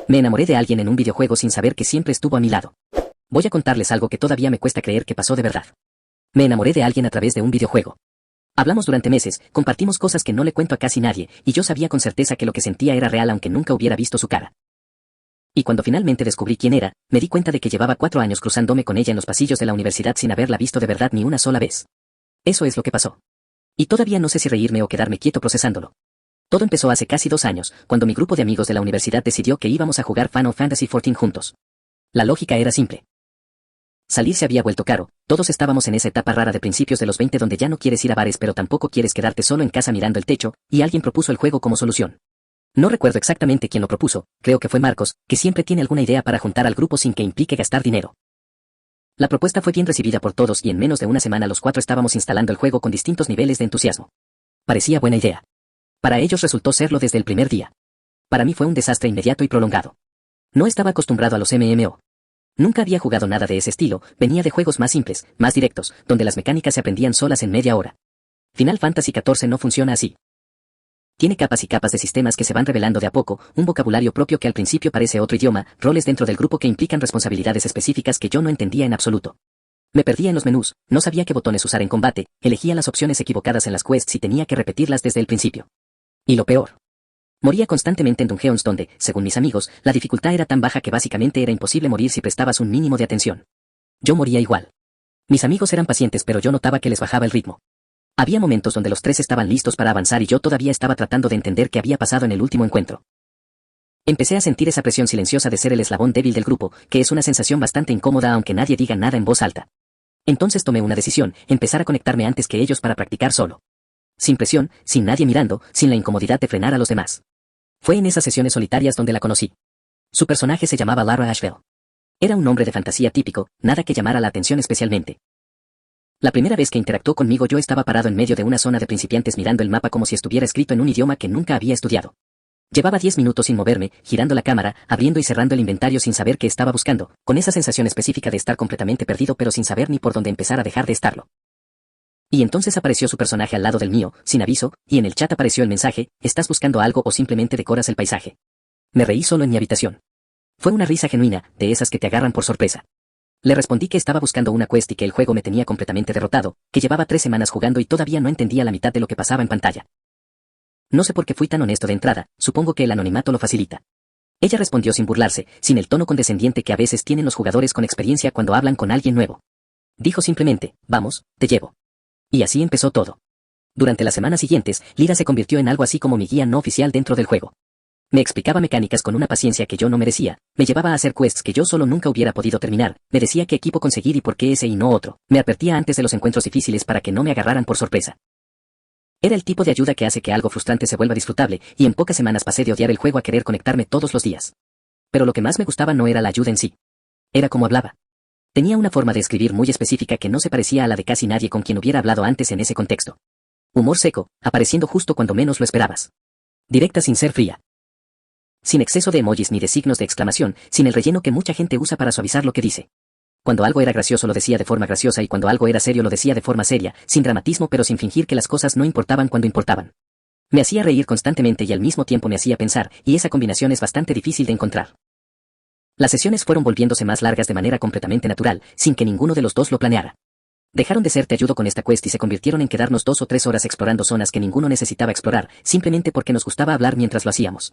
Me enamoré de alguien en un videojuego sin saber que siempre estuvo a mi lado. Voy a contarles algo que todavía me cuesta creer que pasó de verdad. Me enamoré de alguien a través de un videojuego. Hablamos durante meses, compartimos cosas que no le cuento a casi nadie, y yo sabía con certeza que lo que sentía era real aunque nunca hubiera visto su cara. Y cuando finalmente descubrí quién era, me di cuenta de que llevaba 4 años cruzándome con ella en los pasillos de la universidad sin haberla visto de verdad ni una sola vez. Eso es lo que pasó. Y todavía no sé si reírme o quedarme quieto procesándolo. Todo empezó hace casi 2 años, cuando mi grupo de amigos de la universidad decidió que íbamos a jugar Final Fantasy XIV juntos. La lógica era simple. Salir se había vuelto caro, todos estábamos en esa etapa rara de principios de los 20 donde ya no quieres ir a bares pero tampoco quieres quedarte solo en casa mirando el techo, y alguien propuso el juego como solución. No recuerdo exactamente quién lo propuso, creo que fue Marcos, que siempre tiene alguna idea para juntar al grupo sin que implique gastar dinero. La propuesta fue bien recibida por todos y en menos de una semana los 4 estábamos instalando el juego con distintos niveles de entusiasmo. Parecía buena idea. Para ellos resultó serlo desde el primer día. Para mí fue un desastre inmediato y prolongado. No estaba acostumbrado a los MMO. Nunca había jugado nada de ese estilo, venía de juegos más simples, más directos, donde las mecánicas se aprendían solas en media hora. Final Fantasy XIV no funciona así. Tiene capas y capas de sistemas que se van revelando de a poco, un vocabulario propio que al principio parece otro idioma, roles dentro del grupo que implican responsabilidades específicas que yo no entendía en absoluto. Me perdía en los menús, no sabía qué botones usar en combate, elegía las opciones equivocadas en las quests y tenía que repetirlas desde el principio. Y lo peor. Moría constantemente en dungeons donde, según mis amigos, la dificultad era tan baja que básicamente era imposible morir si prestabas un mínimo de atención. Yo moría igual. Mis amigos eran pacientes pero yo notaba que les bajaba el ritmo. Había momentos donde los 3 estaban listos para avanzar y yo todavía estaba tratando de entender qué había pasado en el último encuentro. Empecé a sentir esa presión silenciosa de ser el eslabón débil del grupo, que es una sensación bastante incómoda aunque nadie diga nada en voz alta. Entonces tomé una decisión, empezar a conectarme antes que ellos para practicar solo. Sin presión, sin nadie mirando, sin la incomodidad de frenar a los demás. Fue en esas sesiones solitarias donde la conocí. Su personaje se llamaba Lara Asheville. Era un hombre de fantasía típico, nada que llamara la atención especialmente. La primera vez que interactuó conmigo yo estaba parado en medio de una zona de principiantes mirando el mapa como si estuviera escrito en un idioma que nunca había estudiado. Llevaba 10 minutos sin moverme, girando la cámara, abriendo y cerrando el inventario sin saber qué estaba buscando, con esa sensación específica de estar completamente perdido pero sin saber ni por dónde empezar a dejar de estarlo. Y entonces apareció su personaje al lado del mío, sin aviso, y en el chat apareció el mensaje, ¿estás buscando algo o simplemente decoras el paisaje? Me reí solo en mi habitación. Fue una risa genuina, de esas que te agarran por sorpresa. Le respondí que estaba buscando una quest y que el juego me tenía completamente derrotado, que llevaba 3 semanas jugando y todavía no entendía la mitad de lo que pasaba en pantalla. No sé por qué fui tan honesto de entrada, supongo que el anonimato lo facilita. Ella respondió sin burlarse, sin el tono condescendiente que a veces tienen los jugadores con experiencia cuando hablan con alguien nuevo. Dijo simplemente, vamos, te llevo. Y así empezó todo. Durante las semanas siguientes, Lyra se convirtió en algo así como mi guía no oficial dentro del juego. Me explicaba mecánicas con una paciencia que yo no merecía, me llevaba a hacer quests que yo solo nunca hubiera podido terminar, me decía qué equipo conseguir y por qué ese y no otro, me advertía antes de los encuentros difíciles para que no me agarraran por sorpresa. Era el tipo de ayuda que hace que algo frustrante se vuelva disfrutable, y en pocas semanas pasé de odiar el juego a querer conectarme todos los días. Pero lo que más me gustaba no era la ayuda en sí. Era como hablaba. Tenía una forma de escribir muy específica que no se parecía a la de casi nadie con quien hubiera hablado antes en ese contexto. Humor seco, apareciendo justo cuando menos lo esperabas. Directa sin ser fría. Sin exceso de emojis ni de signos de exclamación, sin el relleno que mucha gente usa para suavizar lo que dice. Cuando algo era gracioso lo decía de forma graciosa y cuando algo era serio lo decía de forma seria, sin dramatismo pero sin fingir que las cosas no importaban cuando importaban. Me hacía reír constantemente y al mismo tiempo me hacía pensar, y esa combinación es bastante difícil de encontrar. Las sesiones fueron volviéndose más largas de manera completamente natural, sin que ninguno de los dos lo planeara. Dejaron de ser te ayudo con esta quest y se convirtieron en quedarnos 2 o 3 horas explorando zonas que ninguno necesitaba explorar, simplemente porque nos gustaba hablar mientras lo hacíamos.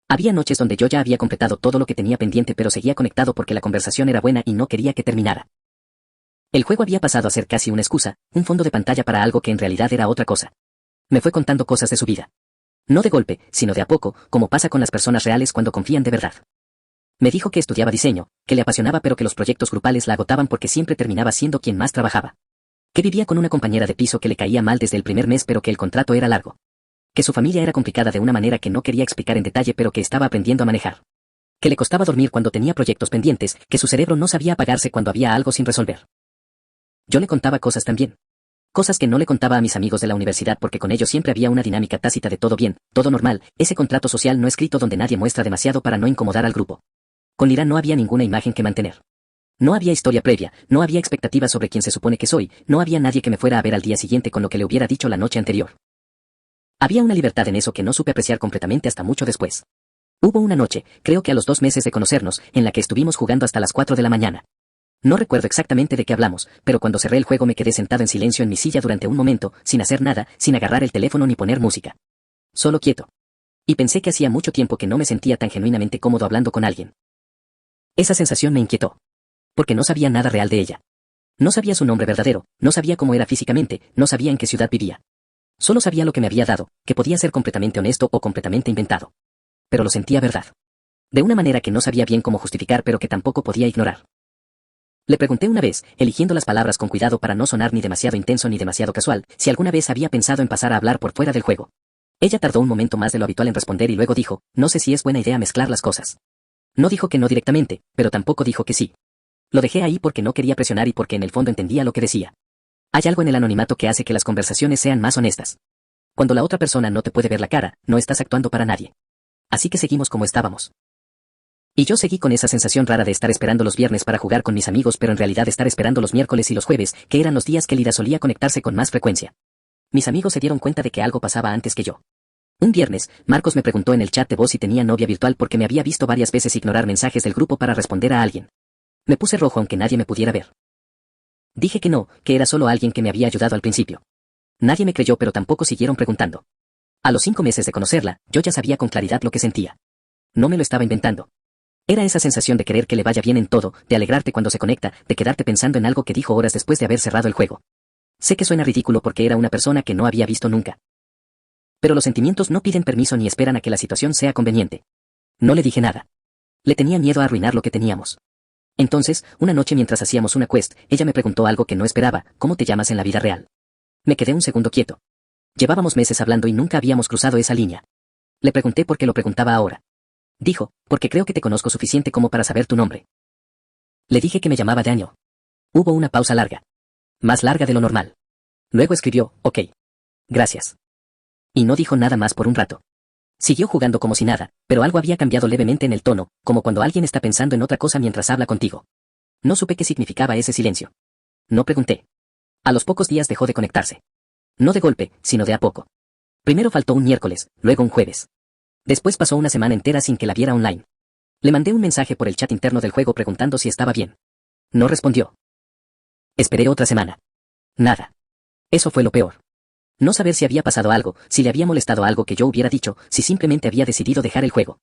Había noches donde yo ya había completado todo lo que tenía pendiente pero seguía conectado porque la conversación era buena y no quería que terminara. El juego había pasado a ser casi una excusa, un fondo de pantalla para algo que en realidad era otra cosa. Me fue contando cosas de su vida. No de golpe, sino de a poco, como pasa con las personas reales cuando confían de verdad. Me dijo que estudiaba diseño, que le apasionaba pero que los proyectos grupales la agotaban porque siempre terminaba siendo quien más trabajaba. Que vivía con una compañera de piso que le caía mal desde el primer mes pero que el contrato era largo. Que su familia era complicada de una manera que no quería explicar en detalle pero que estaba aprendiendo a manejar. Que le costaba dormir cuando tenía proyectos pendientes, que su cerebro no sabía apagarse cuando había algo sin resolver. Yo le contaba cosas también. Cosas que no le contaba a mis amigos de la universidad porque con ellos siempre había una dinámica tácita de todo bien, todo normal, ese contrato social no escrito donde nadie muestra demasiado para no incomodar al grupo. Con Lyra no había ninguna imagen que mantener. No había historia previa, no había expectativas sobre quién se supone que soy, no había nadie que me fuera a ver al día siguiente con lo que le hubiera dicho la noche anterior. Había una libertad en eso que no supe apreciar completamente hasta mucho después. Hubo una noche, creo que a los 2 meses de conocernos, en la que estuvimos jugando hasta las 4 de la mañana. No recuerdo exactamente de qué hablamos, pero cuando cerré el juego me quedé sentado en silencio en mi silla durante un momento, sin hacer nada, sin agarrar el teléfono ni poner música. Solo quieto. Y pensé que hacía mucho tiempo que no me sentía tan genuinamente cómodo hablando con alguien. Esa sensación me inquietó. Porque no sabía nada real de ella. No sabía su nombre verdadero, no sabía cómo era físicamente, no sabía en qué ciudad vivía. Solo sabía lo que me había dado, que podía ser completamente honesto o completamente inventado. Pero lo sentía verdad. De una manera que no sabía bien cómo justificar pero que tampoco podía ignorar. Le pregunté una vez, eligiendo las palabras con cuidado para no sonar ni demasiado intenso ni demasiado casual, si alguna vez había pensado en pasar a hablar por fuera del juego. Ella tardó un momento más de lo habitual en responder y luego dijo, no sé si es buena idea mezclar las cosas. No dijo que no directamente, pero tampoco dijo que sí. Lo dejé ahí porque no quería presionar y porque en el fondo entendía lo que decía. Hay algo en el anonimato que hace que las conversaciones sean más honestas. Cuando la otra persona no te puede ver la cara, no estás actuando para nadie. Así que seguimos como estábamos. Y yo seguí con esa sensación rara de estar esperando los viernes para jugar con mis amigos pero en realidad estar esperando los miércoles y los jueves, que eran los días que Lida solía conectarse con más frecuencia. Mis amigos se dieron cuenta de que algo pasaba antes que yo. Un viernes, Marcos me preguntó en el chat de voz si tenía novia virtual porque me había visto varias veces ignorar mensajes del grupo para responder a alguien. Me puse rojo aunque nadie me pudiera ver. Dije que no, que era solo alguien que me había ayudado al principio. Nadie me creyó pero tampoco siguieron preguntando. A los 5 meses de conocerla, yo ya sabía con claridad lo que sentía. No me lo estaba inventando. Era esa sensación de querer que le vaya bien en todo, de alegrarte cuando se conecta, de quedarte pensando en algo que dijo horas después de haber cerrado el juego. Sé que suena ridículo porque era una persona que no había visto nunca. Pero los sentimientos no piden permiso ni esperan a que la situación sea conveniente. No le dije nada. Le tenía miedo a arruinar lo que teníamos. Entonces, una noche mientras hacíamos una quest, ella me preguntó algo que no esperaba, ¿cómo te llamas en la vida real? Me quedé un segundo quieto. Llevábamos meses hablando y nunca habíamos cruzado esa línea. Le pregunté por qué lo preguntaba ahora. Dijo, porque creo que te conozco suficiente como para saber tu nombre. Le dije que me llamaba Daniel. Hubo una pausa larga. Más larga de lo normal. Luego escribió, ok. Gracias. Y no dijo nada más por un rato. Siguió jugando como si nada, pero algo había cambiado levemente en el tono, como cuando alguien está pensando en otra cosa mientras habla contigo. No supe qué significaba ese silencio. No pregunté. A los pocos días dejó de conectarse. No de golpe, sino de a poco. Primero faltó un miércoles, luego un jueves. Después pasó una semana entera sin que la viera online. Le mandé un mensaje por el chat interno del juego preguntando si estaba bien. No respondió. Esperé otra semana. Nada. Eso fue lo peor. No saber si había pasado algo, si le había molestado algo que yo hubiera dicho, si simplemente había decidido dejar el juego.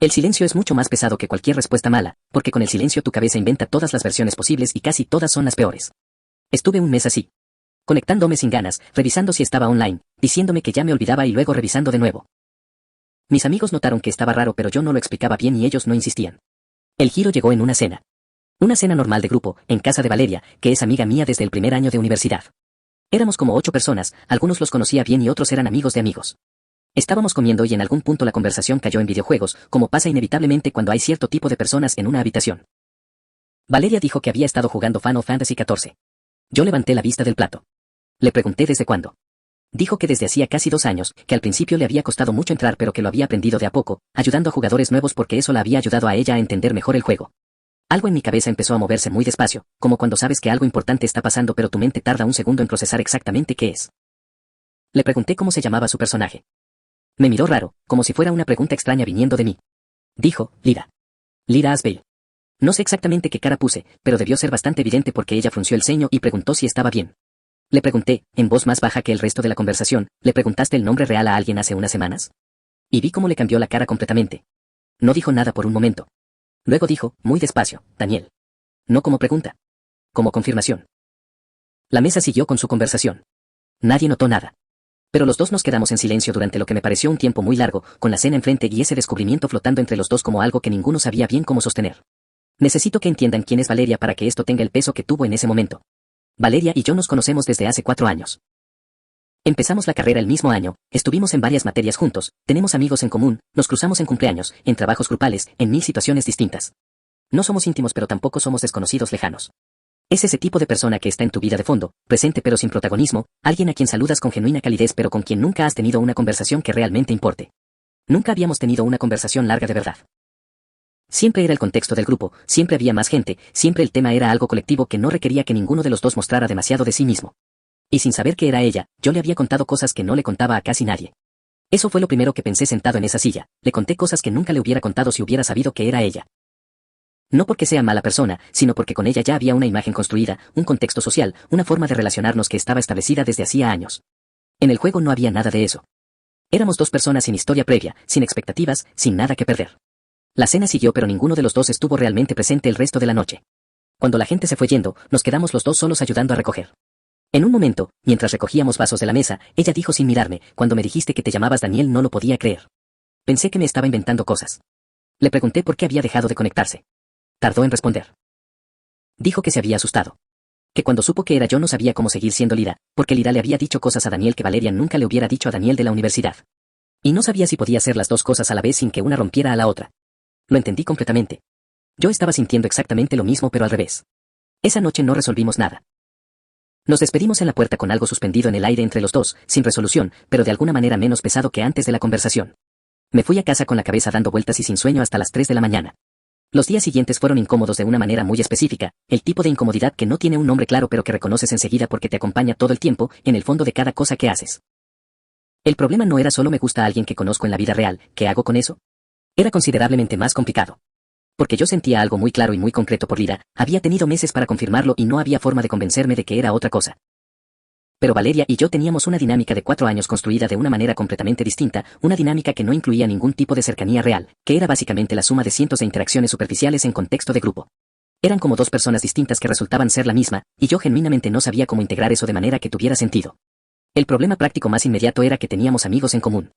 El silencio es mucho más pesado que cualquier respuesta mala, porque con el silencio tu cabeza inventa todas las versiones posibles y casi todas son las peores. Estuve un mes así. Conectándome sin ganas, revisando si estaba online, diciéndome que ya me olvidaba y luego revisando de nuevo. Mis amigos notaron que estaba raro pero yo no lo explicaba bien y ellos no insistían. El giro llegó en una cena. Una cena normal de grupo, en casa de Valeria, que es amiga mía desde el primer año de universidad. Éramos como 8 personas, algunos los conocía bien y otros eran amigos de amigos. Estábamos comiendo y en algún punto la conversación cayó en videojuegos, como pasa inevitablemente cuando hay cierto tipo de personas en una habitación. Valeria dijo que había estado jugando Final Fantasy XIV. Yo levanté la vista del plato. Le pregunté desde cuándo. Dijo que desde hacía casi 2 años, que al principio le había costado mucho entrar pero que lo había aprendido de a poco, ayudando a jugadores nuevos porque eso la había ayudado a ella a entender mejor el juego. Algo en mi cabeza empezó a moverse muy despacio, como cuando sabes que algo importante está pasando pero tu mente tarda un segundo en procesar exactamente qué es. Le pregunté cómo se llamaba su personaje. Me miró raro, como si fuera una pregunta extraña viniendo de mí. Dijo, Lyra. Lyra Asbale. No sé exactamente qué cara puse, pero debió ser bastante evidente porque ella frunció el ceño y preguntó si estaba bien. Le pregunté, en voz más baja que el resto de la conversación, ¿le preguntaste el nombre real a alguien hace unas semanas? Y vi cómo le cambió la cara completamente. No dijo nada por un momento. Luego dijo, muy despacio, Daniel. No como pregunta. Como confirmación. La mesa siguió con su conversación. Nadie notó nada. Pero los dos nos quedamos en silencio durante lo que me pareció un tiempo muy largo, con la cena enfrente y ese descubrimiento flotando entre los dos como algo que ninguno sabía bien cómo sostener. Necesito que entiendan quién es Valeria para que esto tenga el peso que tuvo en ese momento. Valeria y yo nos conocemos desde hace 4 años. Empezamos la carrera el mismo año, estuvimos en varias materias juntos, tenemos amigos en común, nos cruzamos en cumpleaños, en trabajos grupales, en 1000 situaciones distintas. No somos íntimos pero tampoco somos desconocidos lejanos. Es ese tipo de persona que está en tu vida de fondo, presente pero sin protagonismo, alguien a quien saludas con genuina calidez pero con quien nunca has tenido una conversación que realmente importe. Nunca habíamos tenido una conversación larga de verdad. Siempre era el contexto del grupo, siempre había más gente, siempre el tema era algo colectivo que no requería que ninguno de los dos mostrara demasiado de sí mismo. Y sin saber que era ella, yo le había contado cosas que no le contaba a casi nadie. Eso fue lo primero que pensé sentado en esa silla. Le conté cosas que nunca le hubiera contado si hubiera sabido que era ella. No porque sea mala persona, sino porque con ella ya había una imagen construida, un contexto social, una forma de relacionarnos que estaba establecida desde hacía años. En el juego no había nada de eso. Éramos dos personas sin historia previa, sin expectativas, sin nada que perder. La cena siguió pero ninguno de los dos estuvo realmente presente el resto de la noche. Cuando la gente se fue yendo, nos quedamos los dos solos ayudando a recoger. En un momento, mientras recogíamos vasos de la mesa, ella dijo sin mirarme, cuando me dijiste que te llamabas Daniel no lo podía creer. Pensé que me estaba inventando cosas. Le pregunté por qué había dejado de conectarse. Tardó en responder. Dijo que se había asustado. Que cuando supo que era yo no sabía cómo seguir siendo Lira, porque Lira le había dicho cosas a Daniel que Valeria nunca le hubiera dicho a Daniel de la universidad. Y no sabía si podía hacer las dos cosas a la vez sin que una rompiera a la otra. Lo entendí completamente. Yo estaba sintiendo exactamente lo mismo pero al revés. Esa noche no resolvimos nada. Nos despedimos en la puerta con algo suspendido en el aire entre los dos, sin resolución, pero de alguna manera menos pesado que antes de la conversación. Me fui a casa con la cabeza dando vueltas y sin sueño hasta las 3 de la mañana. Los días siguientes fueron incómodos de una manera muy específica, el tipo de incomodidad que no tiene un nombre claro pero que reconoces enseguida porque te acompaña todo el tiempo, en el fondo de cada cosa que haces. El problema no era solo me gusta a alguien que conozco en la vida real, ¿qué hago con eso? Era considerablemente más complicado. Porque yo sentía algo muy claro y muy concreto por Lira, había tenido meses para confirmarlo y no había forma de convencerme de que era otra cosa. Pero Valeria y yo teníamos una dinámica de 4 años construida de una manera completamente distinta, una dinámica que no incluía ningún tipo de cercanía real, que era básicamente la suma de cientos de interacciones superficiales en contexto de grupo. Eran como dos personas distintas que resultaban ser la misma, y yo genuinamente no sabía cómo integrar eso de manera que tuviera sentido. El problema práctico más inmediato era que teníamos amigos en común.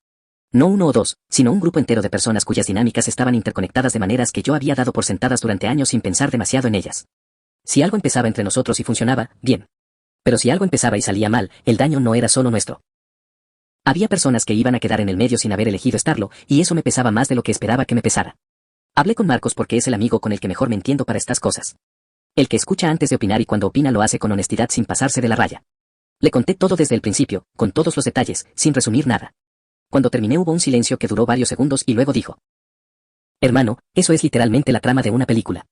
No uno o dos, sino un grupo entero de personas cuyas dinámicas estaban interconectadas de maneras que yo había dado por sentadas durante años sin pensar demasiado en ellas. Si algo empezaba entre nosotros y funcionaba, bien. Pero si algo empezaba y salía mal, el daño no era solo nuestro. Había personas que iban a quedar en el medio sin haber elegido estarlo, y eso me pesaba más de lo que esperaba que me pesara. Hablé con Marcos porque es el amigo con el que mejor me entiendo para estas cosas. El que escucha antes de opinar y cuando opina lo hace con honestidad sin pasarse de la raya. Le conté todo desde el principio, con todos los detalles, sin resumir nada. Cuando terminé hubo un silencio que duró varios segundos y luego dijo: Hermano, eso es literalmente la trama de una película.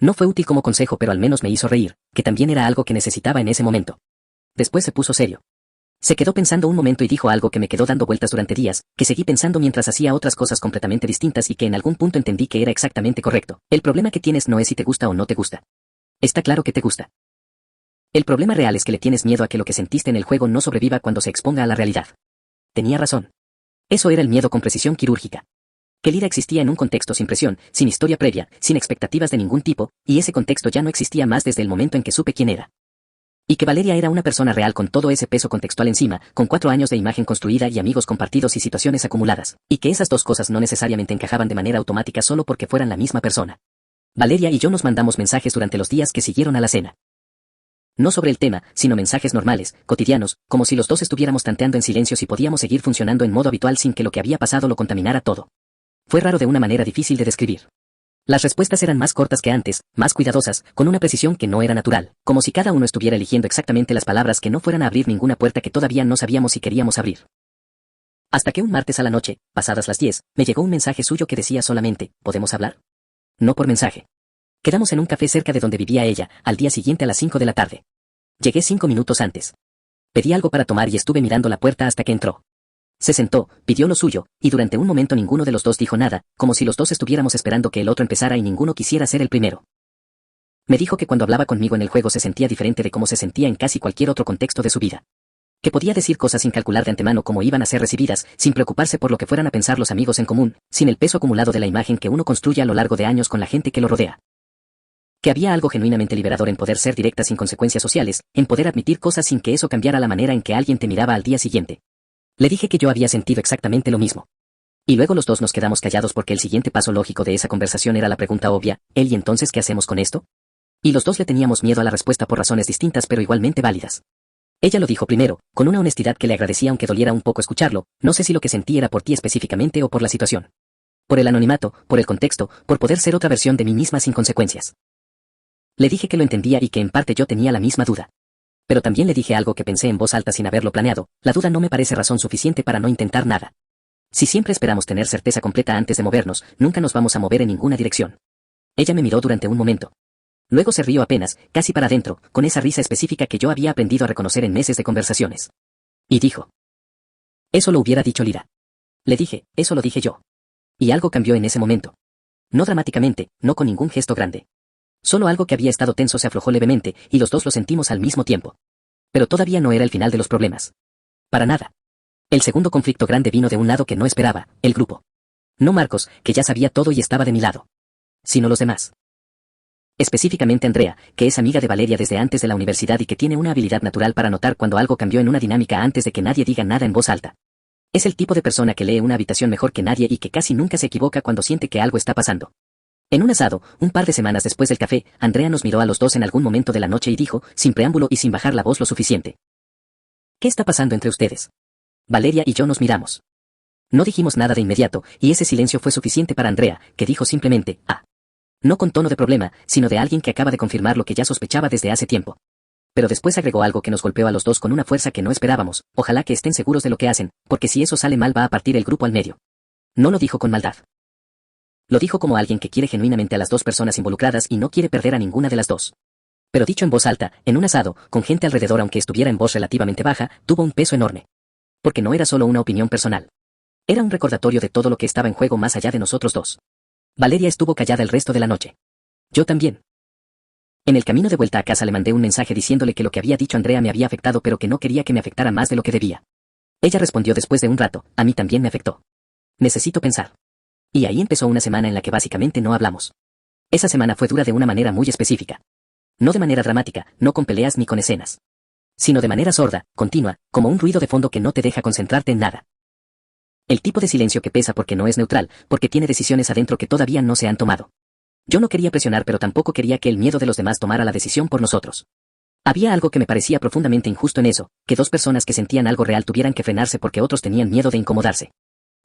No fue útil como consejo pero al menos me hizo reír, que también era algo que necesitaba en ese momento. Después se puso serio. Se quedó pensando un momento y dijo algo que me quedó dando vueltas durante días, que seguí pensando mientras hacía otras cosas completamente distintas y que en algún punto entendí que era exactamente correcto. El problema que tienes no es si te gusta o no te gusta. Está claro que te gusta. El problema real es que le tienes miedo a que lo que sentiste en el juego no sobreviva cuando se exponga a la realidad. Tenía razón. Eso era el miedo con precisión quirúrgica. Que Lira existía en un contexto sin presión, sin historia previa, sin expectativas de ningún tipo, y ese contexto ya no existía más desde el momento en que supe quién era. Y que Valeria era una persona real con todo ese peso contextual encima, con 4 años de imagen construida y amigos compartidos y situaciones acumuladas, y que esas dos cosas no necesariamente encajaban de manera automática solo porque fueran la misma persona. Valeria y yo nos mandamos mensajes durante los días que siguieron a la cena. No sobre el tema, sino mensajes normales, cotidianos, como si los dos estuviéramos tanteando en silencio si podíamos seguir funcionando en modo habitual sin que lo que había pasado lo contaminara todo. Fue raro de una manera difícil de describir. Las respuestas eran más cortas que antes, más cuidadosas, con una precisión que no era natural, como si cada uno estuviera eligiendo exactamente las palabras que no fueran a abrir ninguna puerta que todavía no sabíamos si queríamos abrir. Hasta que un martes a la noche, pasadas las 10, me llegó un mensaje suyo que decía solamente: ¿podemos hablar? No por mensaje. Quedamos en un café cerca de donde vivía ella, al día siguiente a las 5 de la tarde. Llegué 5 minutos antes. Pedí algo para tomar y estuve mirando la puerta hasta que entró. Se sentó, pidió lo suyo, y durante un momento ninguno de los dos dijo nada, como si los dos estuviéramos esperando que el otro empezara y ninguno quisiera ser el primero. Me dijo que cuando hablaba conmigo en el juego se sentía diferente de cómo se sentía en casi cualquier otro contexto de su vida. Que podía decir cosas sin calcular de antemano cómo iban a ser recibidas, sin preocuparse por lo que fueran a pensar los amigos en común, sin el peso acumulado de la imagen que uno construye a lo largo de años con la gente que lo rodea. Que había algo genuinamente liberador en poder ser directa sin consecuencias sociales, en poder admitir cosas sin que eso cambiara la manera en que alguien te miraba al día siguiente. Le dije que yo había sentido exactamente lo mismo. Y luego los dos nos quedamos callados porque el siguiente paso lógico de esa conversación era la pregunta obvia: ¿él y entonces qué hacemos con esto? Y los dos le teníamos miedo a la respuesta por razones distintas pero igualmente válidas. Ella lo dijo primero, con una honestidad que le agradecía aunque doliera un poco escucharlo, no sé si lo que sentí era por ti específicamente o por la situación. Por el anonimato, por el contexto, por poder ser otra versión de mí misma sin consecuencias. Le dije que lo entendía y que en parte yo tenía la misma duda. Pero también le dije algo que pensé en voz alta sin haberlo planeado: la duda no me parece razón suficiente para no intentar nada. Si siempre esperamos tener certeza completa antes de movernos, nunca nos vamos a mover en ninguna dirección. Ella me miró durante un momento. Luego se rió apenas, casi para adentro, con esa risa específica que yo había aprendido a reconocer en meses de conversaciones. Y dijo: eso lo hubiera dicho Lira. Le dije, eso lo dije yo. Y algo cambió en ese momento. No dramáticamente, no con ningún gesto grande. Solo algo que había estado tenso se aflojó levemente, y los dos lo sentimos al mismo tiempo. Pero todavía no era el final de los problemas. Para nada. El segundo conflicto grande vino de un lado que no esperaba, el grupo. No Marcos, que ya sabía todo y estaba de mi lado. Sino los demás. Específicamente Andrea, que es amiga de Valeria desde antes de la universidad y que tiene una habilidad natural para notar cuando algo cambió en una dinámica antes de que nadie diga nada en voz alta. Es el tipo de persona que lee una habitación mejor que nadie y que casi nunca se equivoca cuando siente que algo está pasando. En un asado, un par de semanas después del café, Andrea nos miró a los dos en algún momento de la noche y dijo, sin preámbulo y sin bajar la voz lo suficiente: ¿qué está pasando entre ustedes? Valeria y yo nos miramos. No dijimos nada de inmediato, y ese silencio fue suficiente para Andrea, que dijo simplemente, ah. No con tono de problema, sino de alguien que acaba de confirmar lo que ya sospechaba desde hace tiempo. Pero después agregó algo que nos golpeó a los dos con una fuerza que no esperábamos: ojalá que estén seguros de lo que hacen, porque si eso sale mal va a partir el grupo al medio. No lo dijo con maldad. Lo dijo como alguien que quiere genuinamente a las dos personas involucradas y no quiere perder a ninguna de las dos. Pero dicho en voz alta, en un asado, con gente alrededor aunque estuviera en voz relativamente baja, tuvo un peso enorme. Porque no era solo una opinión personal. Era un recordatorio de todo lo que estaba en juego más allá de nosotros dos. Valeria estuvo callada el resto de la noche. Yo también. En el camino de vuelta a casa le mandé un mensaje diciéndole que lo que había dicho Andrea me había afectado pero que no quería que me afectara más de lo que debía. Ella respondió después de un rato: a mí también me afectó. Necesito pensar. Y ahí empezó una semana en la que básicamente no hablamos. Esa semana fue dura de una manera muy específica. No de manera dramática, no con peleas ni con escenas. Sino de manera sorda, continua, como un ruido de fondo que no te deja concentrarte en nada. El tipo de silencio que pesa porque no es neutral, porque tiene decisiones adentro que todavía no se han tomado. Yo no quería presionar pero tampoco quería que el miedo de los demás tomara la decisión por nosotros. Había algo que me parecía profundamente injusto en eso, que dos personas que sentían algo real tuvieran que frenarse porque otros tenían miedo de incomodarse.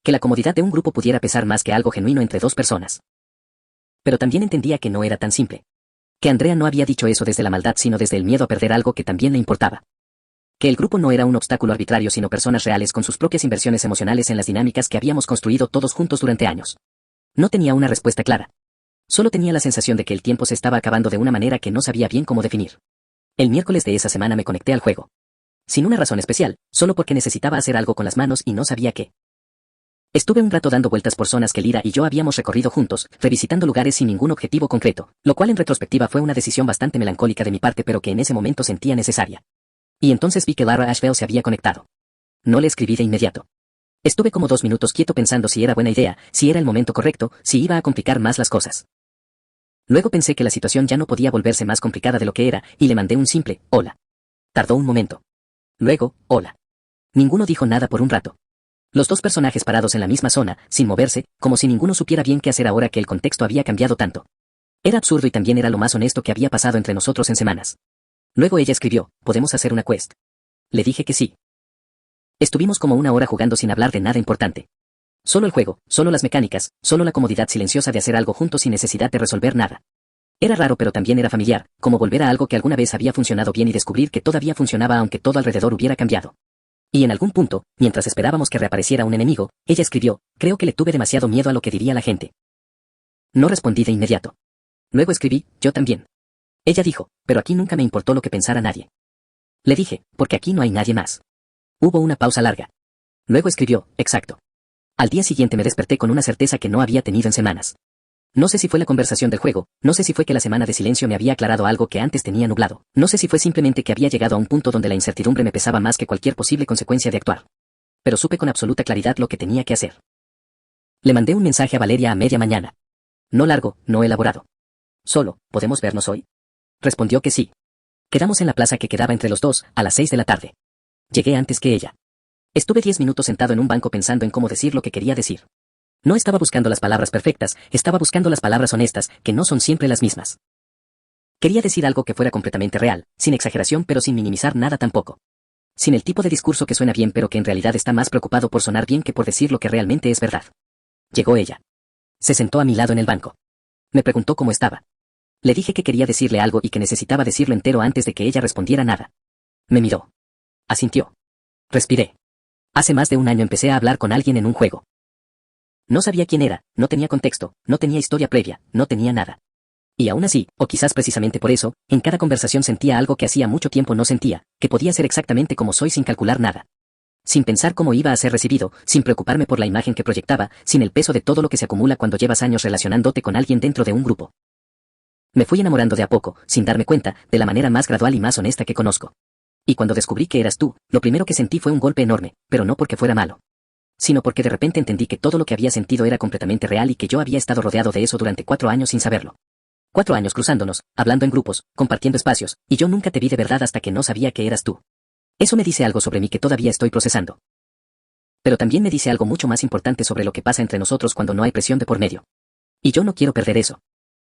Que la comodidad de un grupo pudiera pesar más que algo genuino entre dos personas. Pero también entendía que no era tan simple. Que Andrea no había dicho eso desde la maldad sino desde el miedo a perder algo que también le importaba. Que el grupo no era un obstáculo arbitrario sino personas reales con sus propias inversiones emocionales en las dinámicas que habíamos construido todos juntos durante años. No tenía una respuesta clara. Solo tenía la sensación de que el tiempo se estaba acabando de una manera que no sabía bien cómo definir. El miércoles de esa semana me conecté al juego. Sin una razón especial, solo porque necesitaba hacer algo con las manos y no sabía qué. Estuve un rato dando vueltas por zonas que Lira y yo habíamos recorrido juntos, revisitando lugares sin ningún objetivo concreto, lo cual en retrospectiva fue una decisión bastante melancólica de mi parte pero que en ese momento sentía necesaria. Y entonces vi que Lara Ashbel se había conectado. No le escribí de inmediato. Estuve como 2 minutos quieto pensando si era buena idea, si era el momento correcto, si iba a complicar más las cosas. Luego pensé que la situación ya no podía volverse más complicada de lo que era, y le mandé un simple hola. Tardó un momento. Luego, hola. Ninguno dijo nada por un rato. Los dos personajes parados en la misma zona, sin moverse, como si ninguno supiera bien qué hacer ahora que el contexto había cambiado tanto. Era absurdo y también era lo más honesto que había pasado entre nosotros en semanas. Luego ella escribió: ¿podemos hacer una quest? Le dije que sí. Estuvimos como 1 hora jugando sin hablar de nada importante. Solo el juego, solo las mecánicas, solo la comodidad silenciosa de hacer algo juntos sin necesidad de resolver nada. Era raro pero también era familiar, como volver a algo que alguna vez había funcionado bien y descubrir que todavía funcionaba aunque todo alrededor hubiera cambiado. Y en algún punto, mientras esperábamos que reapareciera un enemigo, ella escribió: creo que le tuve demasiado miedo a lo que diría la gente. No respondí de inmediato. Luego escribí: yo también. Ella dijo: pero aquí nunca me importó lo que pensara nadie. Le dije: porque aquí no hay nadie más. Hubo una pausa larga. Luego escribió: exacto. Al día siguiente me desperté con una certeza que no había tenido en semanas. No sé si fue la conversación del juego, no sé si fue que la semana de silencio me había aclarado algo que antes tenía nublado, no sé si fue simplemente que había llegado a un punto donde la incertidumbre me pesaba más que cualquier posible consecuencia de actuar. Pero supe con absoluta claridad lo que tenía que hacer. Le mandé un mensaje a Valeria a media mañana. No largo, no elaborado. Solo: ¿podemos vernos hoy? Respondió que sí. Quedamos en la plaza que quedaba entre los dos, a las 6 de la tarde. Llegué antes que ella. Estuve 10 minutos sentado en un banco pensando en cómo decir lo que quería decir. No estaba buscando las palabras perfectas, estaba buscando las palabras honestas, que no son siempre las mismas. Quería decir algo que fuera completamente real, sin exageración pero sin minimizar nada tampoco. Sin el tipo de discurso que suena bien pero que en realidad está más preocupado por sonar bien que por decir lo que realmente es verdad. Llegó ella. Se sentó a mi lado en el banco. Me preguntó cómo estaba. Le dije que quería decirle algo y que necesitaba decirlo entero antes de que ella respondiera nada. Me miró. Asintió. Respiré. Hace más de 1 año empecé a hablar con alguien en un juego. No sabía quién era, no tenía contexto, no tenía historia previa, no tenía nada. Y aún así, o quizás precisamente por eso, en cada conversación sentía algo que hacía mucho tiempo no sentía, que podía ser exactamente como soy sin calcular nada. Sin pensar cómo iba a ser recibido, sin preocuparme por la imagen que proyectaba, sin el peso de todo lo que se acumula cuando llevas años relacionándote con alguien dentro de un grupo. Me fui enamorando de a poco, sin darme cuenta, de la manera más gradual y más honesta que conozco. Y cuando descubrí que eras tú, lo primero que sentí fue un golpe enorme, pero no porque fuera malo, sino porque de repente entendí que todo lo que había sentido era completamente real y que yo había estado rodeado de eso durante 4 años sin saberlo. 4 años cruzándonos, hablando en grupos, compartiendo espacios, y yo nunca te vi de verdad hasta que no sabía que eras tú. Eso me dice algo sobre mí que todavía estoy procesando. Pero también me dice algo mucho más importante sobre lo que pasa entre nosotros cuando no hay presión de por medio. Y yo no quiero perder eso.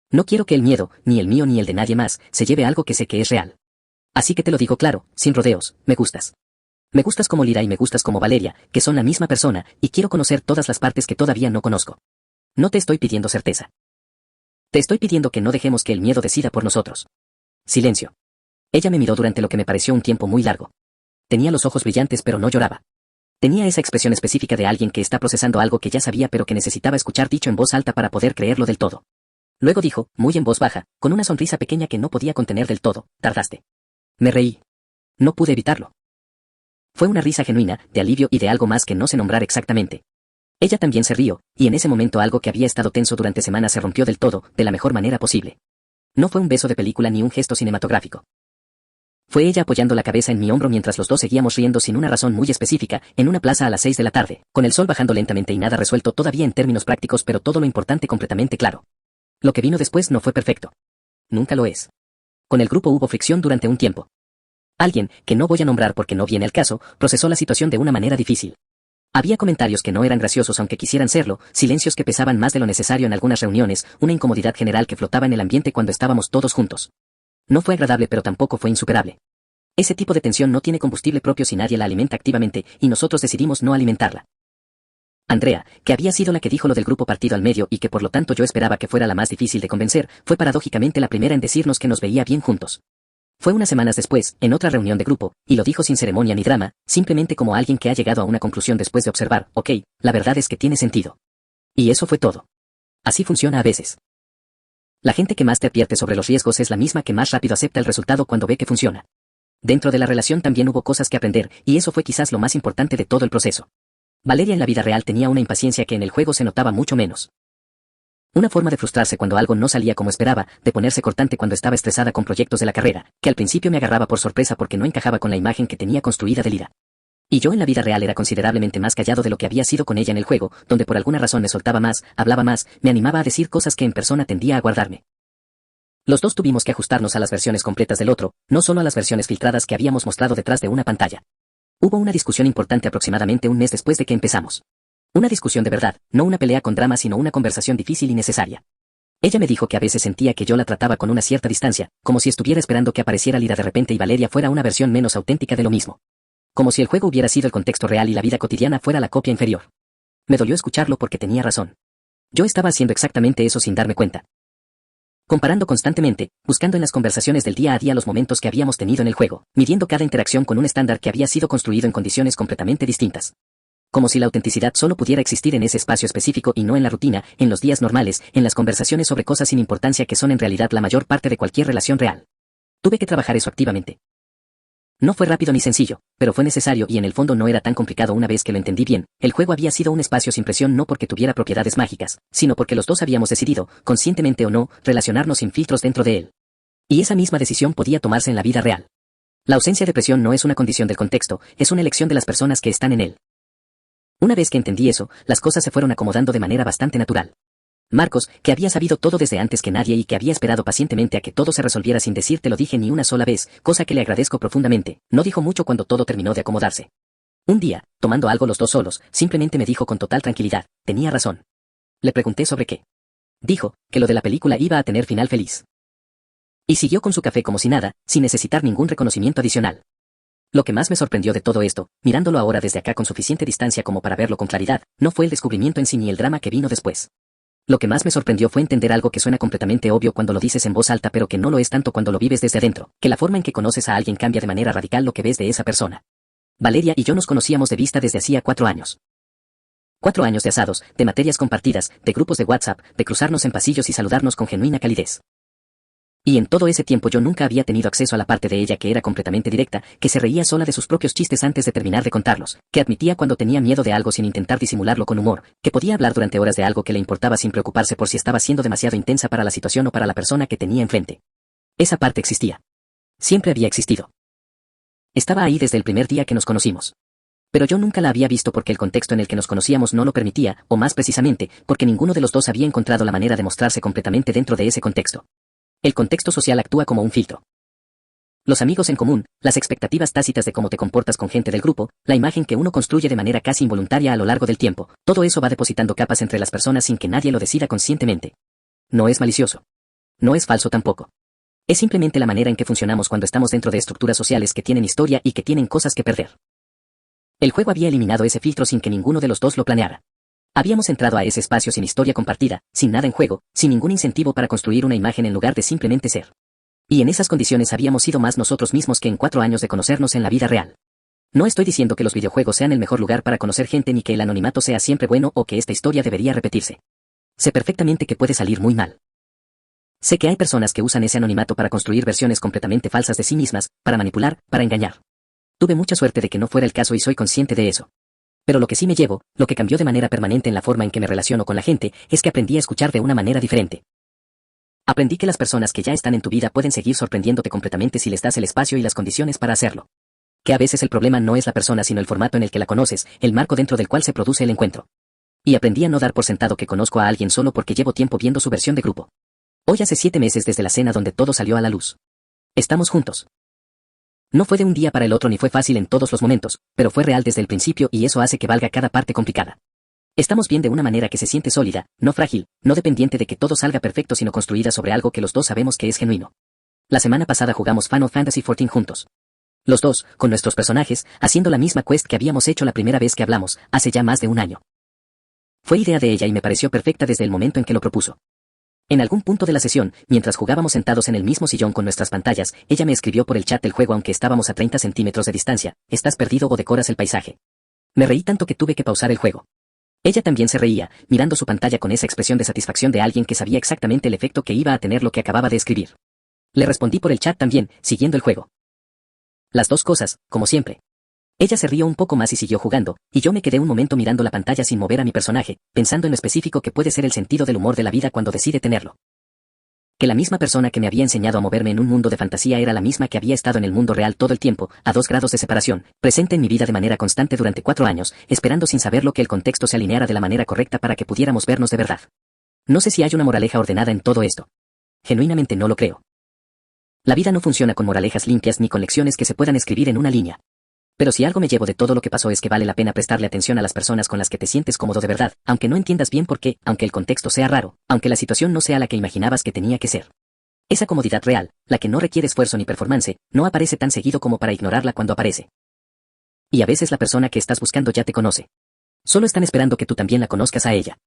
No quiero que el miedo, ni el mío ni el de nadie más, se lleve algo que sé que es real. Así que te lo digo claro, sin rodeos, me gustas. Me gustas como Lira y me gustas como Valeria, que son la misma persona, y quiero conocer todas las partes que todavía no conozco. No te estoy pidiendo certeza. Te estoy pidiendo que no dejemos que el miedo decida por nosotros. Silencio. Ella me miró durante lo que me pareció un tiempo muy largo. Tenía los ojos brillantes pero no lloraba. Tenía esa expresión específica de alguien que está procesando algo que ya sabía pero que necesitaba escuchar dicho en voz alta para poder creerlo del todo. Luego dijo, muy en voz baja, con una sonrisa pequeña que no podía contener del todo, tardaste. Me reí. No pude evitarlo. Fue una risa genuina, de alivio y de algo más que no sé nombrar exactamente. Ella también se rió, y en ese momento algo que había estado tenso durante semanas se rompió del todo, de la mejor manera posible. No fue un beso de película ni un gesto cinematográfico. Fue ella apoyando la cabeza en mi hombro mientras los dos seguíamos riendo sin una razón muy específica, en una plaza a las 6 de la tarde, con el sol bajando lentamente y nada resuelto todavía en términos prácticos pero todo lo importante completamente claro. Lo que vino después no fue perfecto. Nunca lo es. Con el grupo hubo fricción durante un tiempo. Alguien, que no voy a nombrar porque no viene al caso, procesó la situación de una manera difícil. Había comentarios que no eran graciosos aunque quisieran serlo, silencios que pesaban más de lo necesario en algunas reuniones, una incomodidad general que flotaba en el ambiente cuando estábamos todos juntos. No fue agradable pero tampoco fue insuperable. Ese tipo de tensión no tiene combustible propio si nadie la alimenta activamente, y nosotros decidimos no alimentarla. Andrea, que había sido la que dijo lo del grupo partido al medio y que por lo tanto yo esperaba que fuera la más difícil de convencer, fue paradójicamente la primera en decirnos que nos veía bien juntos. Fue unas semanas después, en otra reunión de grupo, y lo dijo sin ceremonia ni drama, simplemente como alguien que ha llegado a una conclusión después de observar, ok, la verdad es que tiene sentido. Y eso fue todo. Así funciona a veces. La gente que más te advierte sobre los riesgos es la misma que más rápido acepta el resultado cuando ve que funciona. Dentro de la relación también hubo cosas que aprender, y eso fue quizás lo más importante de todo el proceso. Valeria en la vida real tenía una impaciencia que en el juego se notaba mucho menos. Una forma de frustrarse cuando algo no salía como esperaba, de ponerse cortante cuando estaba estresada con proyectos de la carrera, que al principio me agarraba por sorpresa porque no encajaba con la imagen que tenía construida de Lira. Y yo en la vida real era considerablemente más callado de lo que había sido con ella en el juego, donde por alguna razón me soltaba más, hablaba más, me animaba a decir cosas que en persona tendía a guardarme. Los dos tuvimos que ajustarnos a las versiones completas del otro, no solo a las versiones filtradas que habíamos mostrado detrás de una pantalla. Hubo una discusión importante aproximadamente un mes después de que empezamos. Una discusión de verdad, no una pelea con drama sino una conversación difícil y necesaria. Ella me dijo que a veces sentía que yo la trataba con una cierta distancia, como si estuviera esperando que apareciera Lira de repente y Valeria fuera una versión menos auténtica de lo mismo. Como si el juego hubiera sido el contexto real y la vida cotidiana fuera la copia inferior. Me dolió escucharlo porque tenía razón. Yo estaba haciendo exactamente eso sin darme cuenta. Comparando constantemente, buscando en las conversaciones del día a día los momentos que habíamos tenido en el juego, midiendo cada interacción con un estándar que había sido construido en condiciones completamente distintas. Como si la autenticidad solo pudiera existir en ese espacio específico y no en la rutina, en los días normales, en las conversaciones sobre cosas sin importancia que son en realidad la mayor parte de cualquier relación real. Tuve que trabajar eso activamente. No fue rápido ni sencillo, pero fue necesario y en el fondo no era tan complicado una vez que lo entendí bien. El juego había sido un espacio sin presión no porque tuviera propiedades mágicas, sino porque los dos habíamos decidido, conscientemente o no, relacionarnos sin filtros dentro de él. Y esa misma decisión podía tomarse en la vida real. La ausencia de presión no es una condición del contexto, es una elección de las personas que están en él. Una vez que entendí eso, las cosas se fueron acomodando de manera bastante natural. Marcos, que había sabido todo desde antes que nadie y que había esperado pacientemente a que todo se resolviera sin decirte lo dije ni una sola vez, cosa que le agradezco profundamente, no dijo mucho cuando todo terminó de acomodarse. Un día, tomando algo los dos solos, simplemente me dijo con total tranquilidad, tenía razón. Le pregunté sobre qué. Dijo, que lo de la película iba a tener final feliz. Y siguió con su café como si nada, sin necesitar ningún reconocimiento adicional. Lo que más me sorprendió de todo esto, mirándolo ahora desde acá con suficiente distancia como para verlo con claridad, no fue el descubrimiento en sí ni el drama que vino después. Lo que más me sorprendió fue entender algo que suena completamente obvio cuando lo dices en voz alta pero que no lo es tanto cuando lo vives desde adentro, que la forma en que conoces a alguien cambia de manera radical lo que ves de esa persona. Valeria y yo nos conocíamos de vista desde hacía 4 años. 4 años de asados, de materias compartidas, de grupos de WhatsApp, de cruzarnos en pasillos y saludarnos con genuina calidez. Y en todo ese tiempo yo nunca había tenido acceso a la parte de ella que era completamente directa, que se reía sola de sus propios chistes antes de terminar de contarlos, que admitía cuando tenía miedo de algo sin intentar disimularlo con humor, que podía hablar durante horas de algo que le importaba sin preocuparse por si estaba siendo demasiado intensa para la situación o para la persona que tenía enfrente. Esa parte existía. Siempre había existido. Estaba ahí desde el primer día que nos conocimos. Pero yo nunca la había visto porque el contexto en el que nos conocíamos no lo permitía, o más precisamente, porque ninguno de los dos había encontrado la manera de mostrarse completamente dentro de ese contexto. El contexto social actúa como un filtro. Los amigos en común, las expectativas tácitas de cómo te comportas con gente del grupo, la imagen que uno construye de manera casi involuntaria a lo largo del tiempo, todo eso va depositando capas entre las personas sin que nadie lo decida conscientemente. No es malicioso. No es falso tampoco. Es simplemente la manera en que funcionamos cuando estamos dentro de estructuras sociales que tienen historia y que tienen cosas que perder. El juego había eliminado ese filtro sin que ninguno de los dos lo planeara. Habíamos entrado a ese espacio sin historia compartida, sin nada en juego, sin ningún incentivo para construir una imagen en lugar de simplemente ser. Y en esas condiciones habíamos sido más nosotros mismos que en 4 años de conocernos en la vida real. No estoy diciendo que los videojuegos sean el mejor lugar para conocer gente ni que el anonimato sea siempre bueno o que esta historia debería repetirse. Sé perfectamente que puede salir muy mal. Sé que hay personas que usan ese anonimato para construir versiones completamente falsas de sí mismas, para manipular, para engañar. Tuve mucha suerte de que no fuera el caso y soy consciente de eso. Pero lo que sí me llevo, lo que cambió de manera permanente en la forma en que me relaciono con la gente, es que aprendí a escuchar de una manera diferente. Aprendí que las personas que ya están en tu vida pueden seguir sorprendiéndote completamente si les das el espacio y las condiciones para hacerlo. Que a veces el problema no es la persona sino el formato en el que la conoces, el marco dentro del cual se produce el encuentro. Y aprendí a no dar por sentado que conozco a alguien solo porque llevo tiempo viendo su versión de grupo. Hoy hace 7 meses desde la cena donde todo salió a la luz. Estamos juntos. No fue de un día para el otro ni fue fácil en todos los momentos, pero fue real desde el principio y eso hace que valga cada parte complicada. Estamos bien de una manera que se siente sólida, no frágil, no dependiente de que todo salga perfecto sino construida sobre algo que los dos sabemos que es genuino. La semana pasada jugamos Final Fantasy XIV juntos. Los dos, con nuestros personajes, haciendo la misma quest que habíamos hecho la primera vez que hablamos, hace ya más de un año. Fue idea de ella y me pareció perfecta desde el momento en que lo propuso. En algún punto de la sesión, mientras jugábamos sentados en el mismo sillón con nuestras pantallas, ella me escribió por el chat del juego aunque estábamos a 30 centímetros de distancia: ¿estás perdido o decoras el paisaje? Me reí tanto que tuve que pausar el juego. Ella también se reía, mirando su pantalla con esa expresión de satisfacción de alguien que sabía exactamente el efecto que iba a tener lo que acababa de escribir. Le respondí por el chat también, siguiendo el juego. Las dos cosas, como siempre. Ella se rió un poco más y siguió jugando, y yo me quedé un momento mirando la pantalla sin mover a mi personaje, pensando en lo específico que puede ser el sentido del humor de la vida cuando decide tenerlo. Que la misma persona que me había enseñado a moverme en un mundo de fantasía era la misma que había estado en el mundo real todo el tiempo, a 2 grados de separación, presente en mi vida de manera constante durante 4 años, esperando sin saberlo que el contexto se alineara de la manera correcta para que pudiéramos vernos de verdad. No sé si hay una moraleja ordenada en todo esto. Genuinamente no lo creo. La vida no funciona con moralejas limpias ni con lecciones que se puedan escribir en una línea. Pero si algo me llevo de todo lo que pasó es que vale la pena prestarle atención a las personas con las que te sientes cómodo de verdad, aunque no entiendas bien por qué, aunque el contexto sea raro, aunque la situación no sea la que imaginabas que tenía que ser. Esa comodidad real, la que no requiere esfuerzo ni performance, no aparece tan seguido como para ignorarla cuando aparece. Y a veces la persona que estás buscando ya te conoce. Solo están esperando que tú también la conozcas a ella.